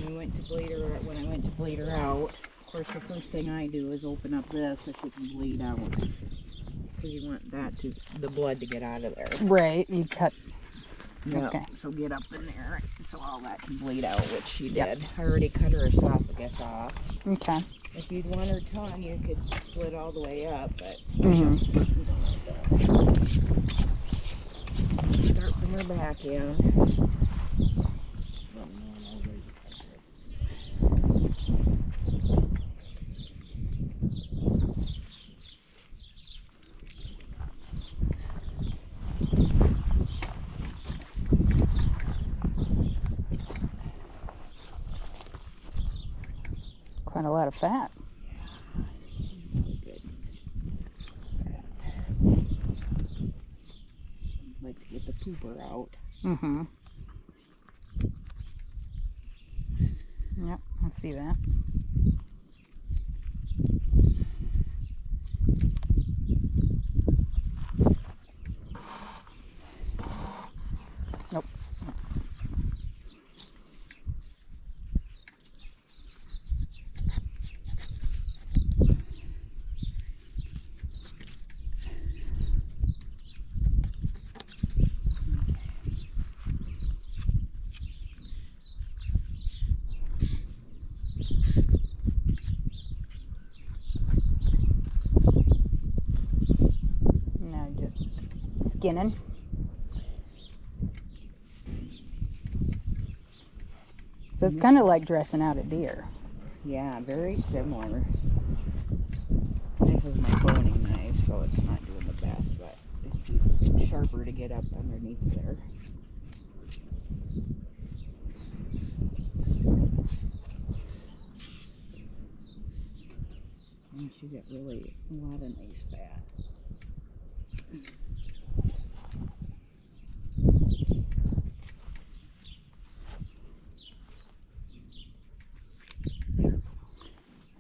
when I went to bleed her out, of course the first thing I do is open up this so she can bleed out. Because you want the blood to get out of there. Right, you cut. Yep. Okay. So get up in there so all that can bleed out, which she did. I already cut her esophagus off. Okay. If you'd want her tongue, you could split all the way up, but start from her back end. Quite a lot of fat. Good. Like to get the pooper out. Mm-hmm. Yep, I see that. Nope. Now just skinning. So it's kind of like dressing out a deer. Yeah, very similar. This is my boning knife, so it's not doing the best, but it's sharper to get up underneath there. And she's got really a lot of nice fat.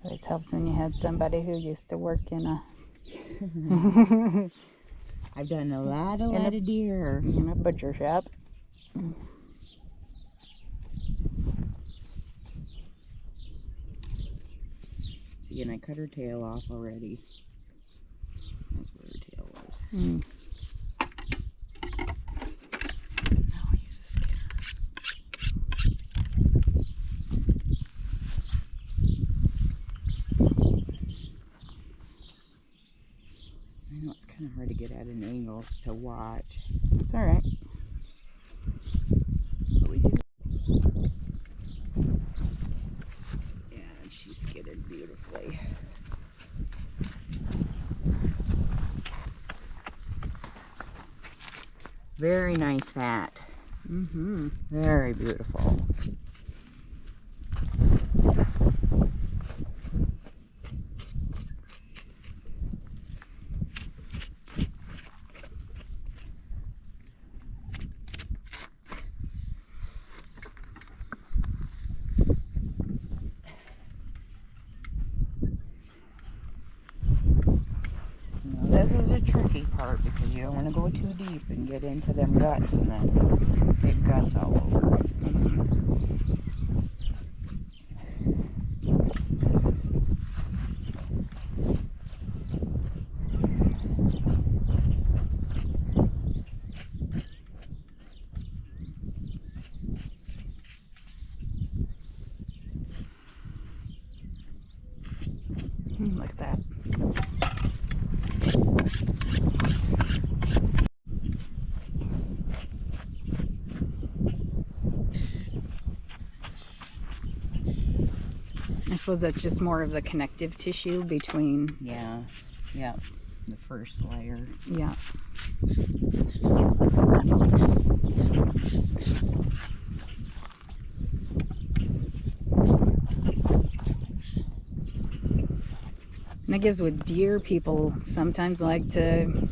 It helps when you had somebody who used to work in a I've done a lot of deer in a butcher shop. See, and I cut her tail off already. That's where her tail was. Mm. Now I'll use a skinner. I know it's kind of hard to get at an angle to watch. That's all right. But we did. Yeah, and she skidded beautifully. Very nice fat. Mm-hmm. Very beautiful. This is a tricky part because you don't want to go too deep and get into them guts and then get guts all over. Like that. I suppose that's just more of the connective tissue between. Yeah, yeah, the first layer. Yeah. And I guess with deer, people sometimes like to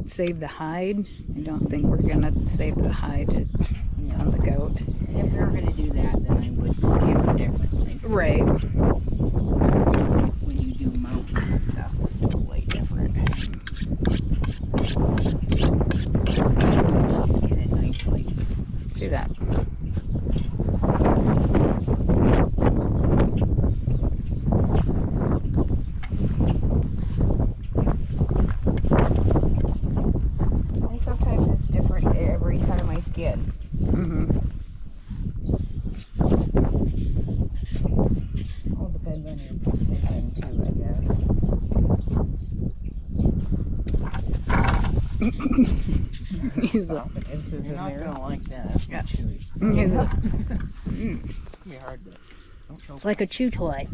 save the hide. I don't think we're gonna save the hide on the goat. If we were going to do that, then I would skin it differently. Right. When you do mountains and stuff, it's totally different. Skin it nicely. See that? He's like, You're not gonna like that. That's Yeah. chewy. he's like, It's gonna be hard to. Don't choke. it's like a chew toy.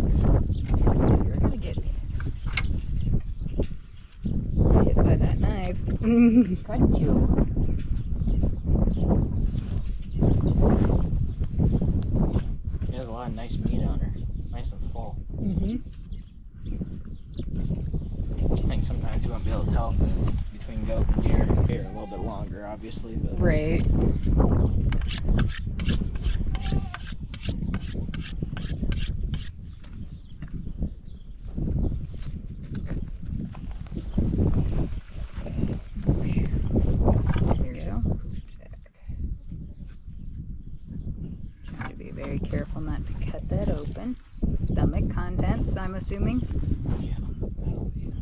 You're gonna get Hit by that knife. cut you. She has a lot of nice meat on her. Nice and full. Mm-hmm. I think sometimes you won't be able to tell if it's between goat and deer. Deer a little bit longer, obviously, but Right. There you go. Trying to be very careful not to cut that open. Stomach contents, I'm assuming. yeah, that'll be.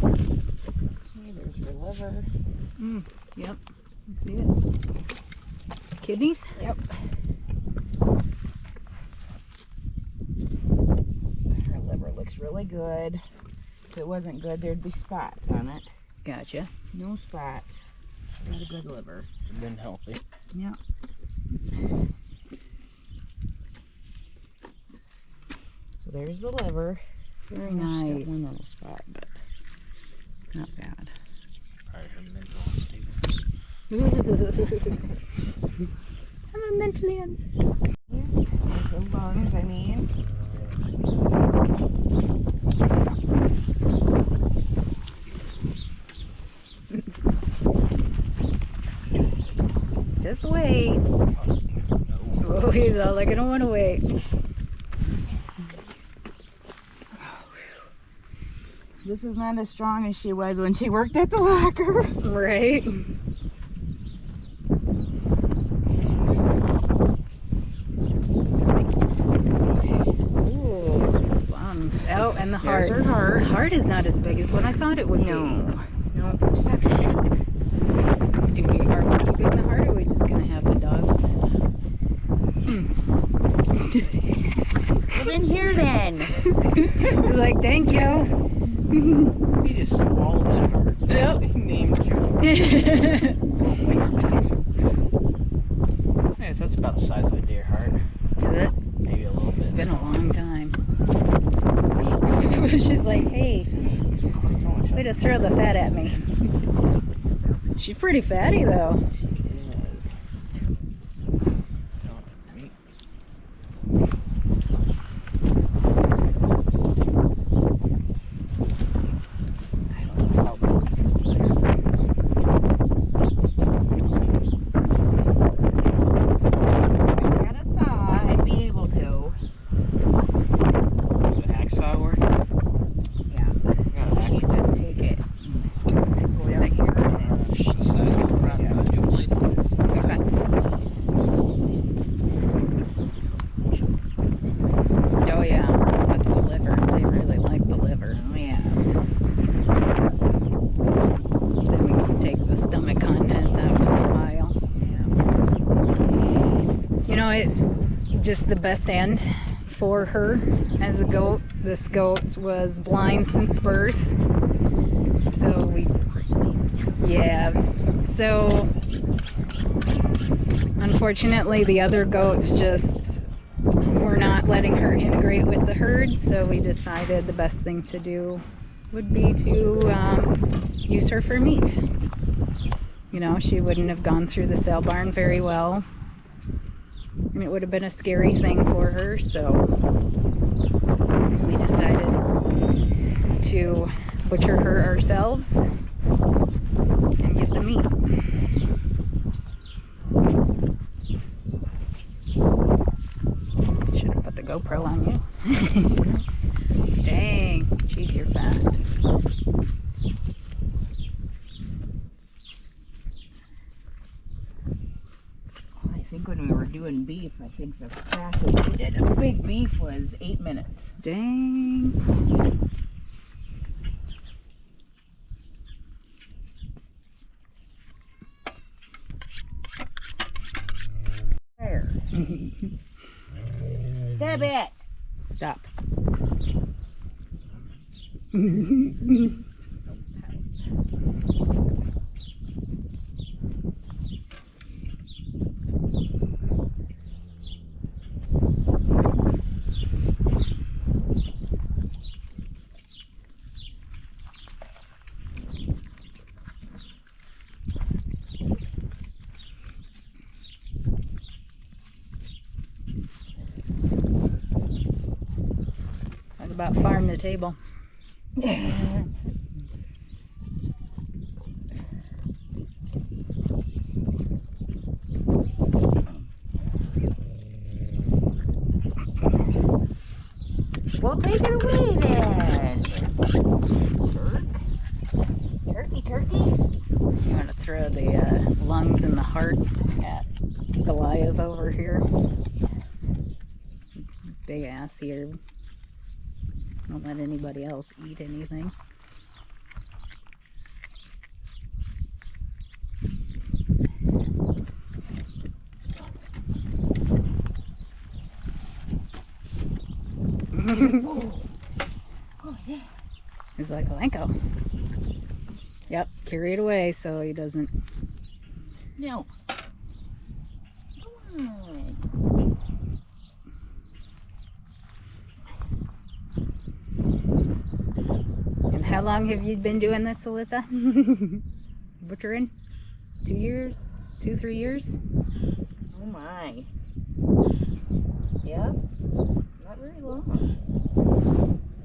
Hey, there's your liver. Yep. I see it. Kidneys? Yep. Her liver looks really good. If it wasn't good, there'd be spots on it. Gotcha. No spots. Got a good liver. Been healthy. Yeah. So there's the liver. Very Just got nice. one little spot, but not bad. Probably her mental unstable. I'm a mentally un- There's the lungs, I mean. Just wait. Oh, he's all like, I don't want to wait. This is not as strong as she was when she worked at the locker. Right? Ooh, lungs. Oh, and the heart. There's her heart. Heart is not as big as what I thought it would be. No. Stop. Are we keeping the heart, or are we just gonna have the dogs? Well, then here then. He's like, thank you. He just swallowed that heart. Yep. Name drop. Yes, that's about the size of a deer heart. Is it? Maybe a little bit. It's been a long time. She's like, hey, way to throw the fat at me. She's pretty fatty though. She is. I don't know how big this is. If I had a saw, I'd be able to. The hacksaw work? Yeah. Yeah, You just take it and go down here and the size of the front of the new blade. Okay. Oh yeah, that's the liver. They really like the liver. oh yeah. Then we can take the stomach contents out to the pile. You know, it just the best end for her as a goat. This goat was blind since birth. So so unfortunately the other goats just were not letting her integrate with the herd, so we decided the best thing to do would be to use her for meat. You know, she wouldn't have gone through the sale barn very well, and it would have been a scary thing for her, so we decided decided to butcher her ourselves and get the meat. Should have put the GoPro on you. Dang, jeez, you're fast. I think when we were doing beef, I think the fastest we did a big beef was 8 minutes. Dang. There. Stop it. Stop. Talk about farm to table. Well, take it away then. Turkey, turkey. You want to throw the lungs and the heart at Goliath over here. Big ass here. Don't let anybody else eat anything. He's like, Lenko. Yep, carry it away so he doesn't. No. Come on. And how long have you been doing this, Alyssa? Butchering? 2 years? 2-3 years? Oh my. Yep. Not very long.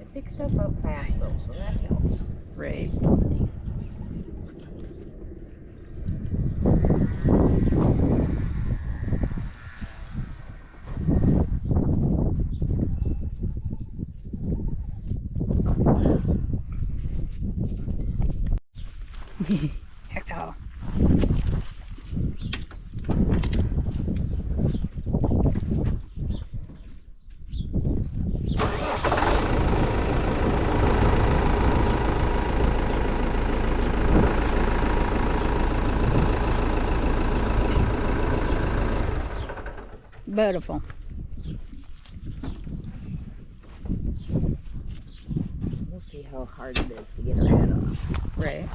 It picks stuff up fast though, so that helps. Right. Still the teeth. Exhale. Beautiful. We'll see how hard it is to get her head off. Right.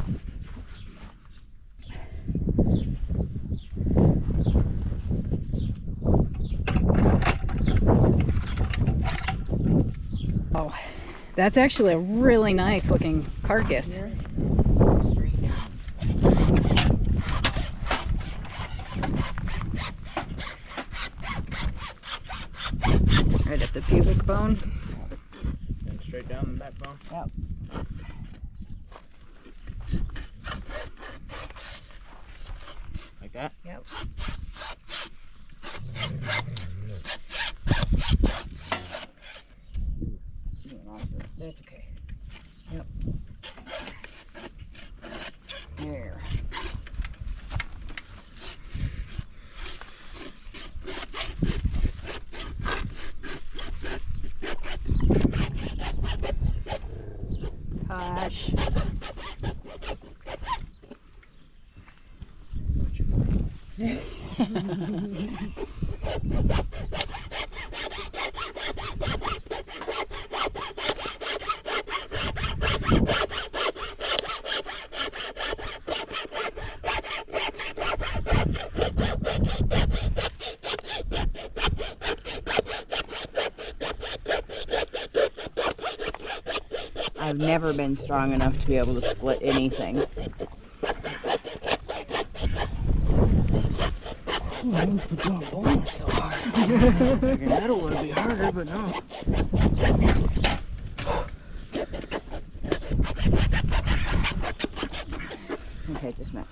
Oh, that's actually a really nice looking carcass. Here. Straight down. Right at the pubic bone. And straight down the backbone. Yep. Like that? Yep. That's okay. Yep. There. Gosh. I've never been strong enough to be able to split anything. That'll would be harder, but no. Okay, just a minute.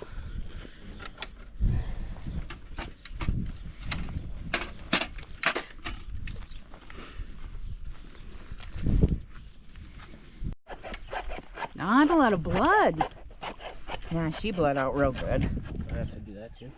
Not a lot of blood. Yeah, she bled out real good. I have to do that too.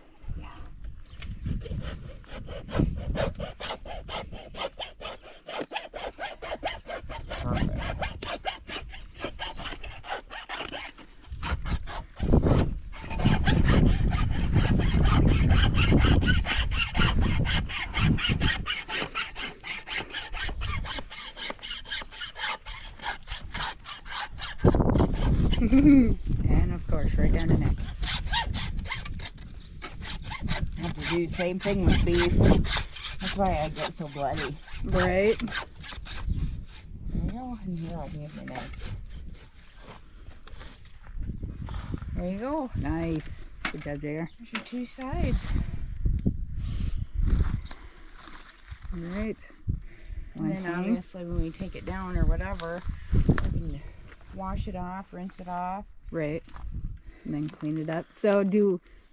And of course, right down the neck. I have to do the same thing with beef. That's why I get so bloody. Right. There you go. And here, I'll give you that. There you go. Nice. Good job, JR. There's your two sides. All right. And then obviously when we take it down or whatever, we can wash it off, rinse it off. Right. And then clean it up. So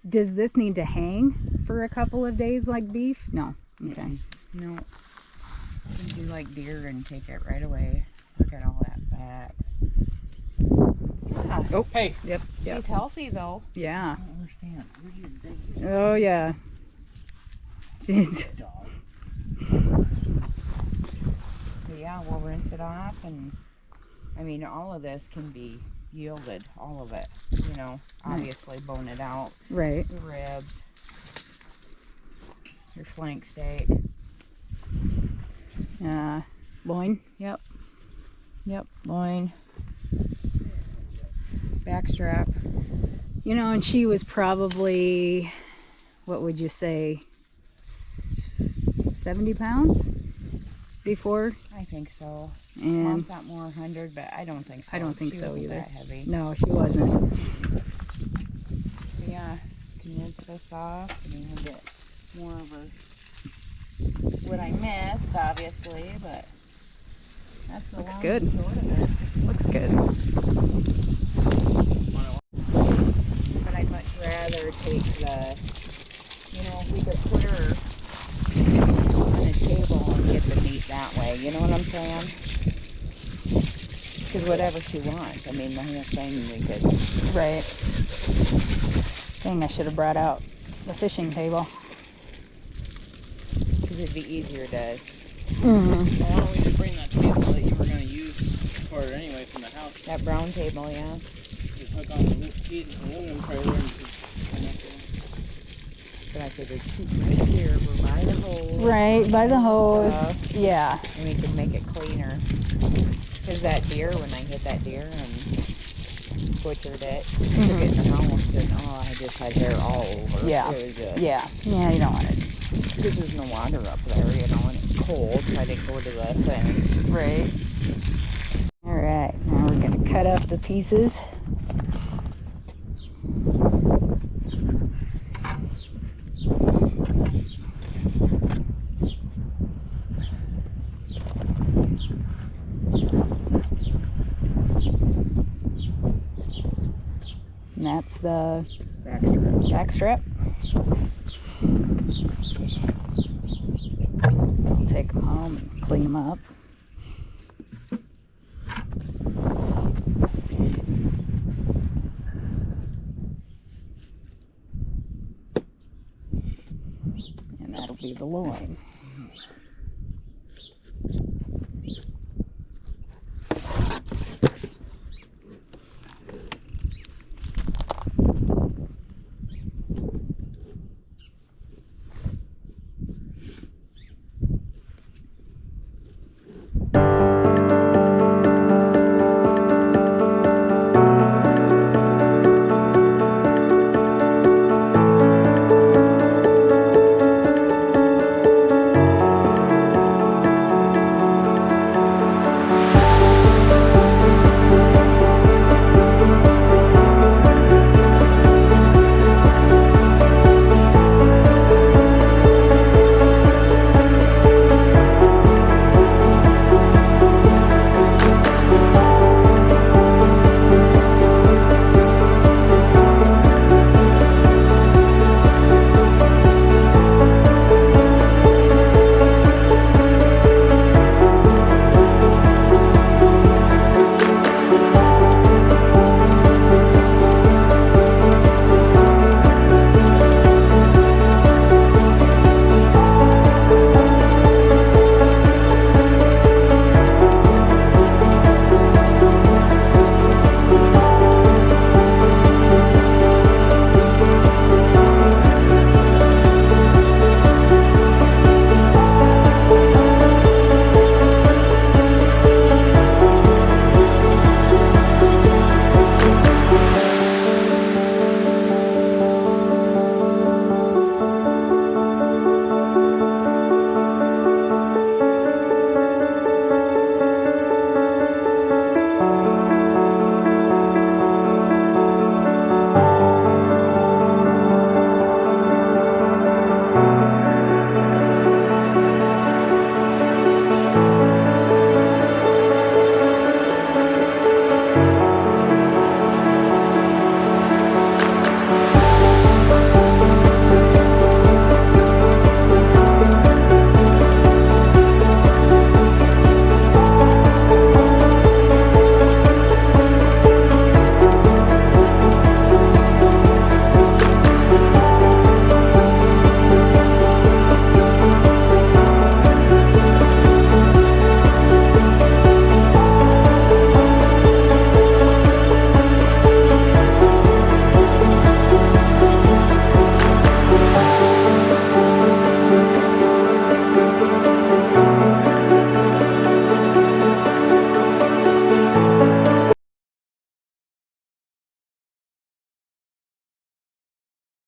does this need to hang for a couple of days like beef? No. Okay. No. You can do like deer and take it right away. Look at all that fat. Yeah. Oh, Hey. Yep. She's healthy though. Yeah. I don't understand. Where's your big Oh, yeah. Jeez. dog? But yeah, we'll rinse it off, and I mean, all of this can be yielded, all of it. You know, obviously bone it out. Right. Your ribs, your flank steak. Loin. Yep. Loin. Back strap. You know, and she was probably, what would you say, 70 pounds before? I think so. And Mom thought more 100, but I don't think so. I don't think She so wasn't either. That heavy. no, she wasn't. But yeah, can rinse this off, and then we'll get more of her. What I missed, obviously, but that's the Looks long good. and short of it. Looks good. But I'd much rather take the, you know, if we could put her on a table and get the meat that way. You know what I'm saying? Because whatever she wants. I mean, the whole thing we could. Right. Dang, I should have brought out the fishing table. Because it'd be easier to. Mm-hmm. Well, why don't we just bring that table that you were going to use for it anyway from the house? That brown table, yeah. Just hook on the aluminum trailer and But I figured keep right here. We're by the hole. Right, by the hose. Stuff. Yeah. And we can make it cleaner. Because that deer, when I hit that deer and butchered it, took it in the house, and I just had hair all over. Yeah. It was just, Yeah. Yeah, you don't want it. because there's no water up there, you know, and it's cold, so I didn't go to the thing. Right. All right, now we're going to cut up the pieces. And that's the back strap. I'll take them home and clean them up. And that'll be the loin.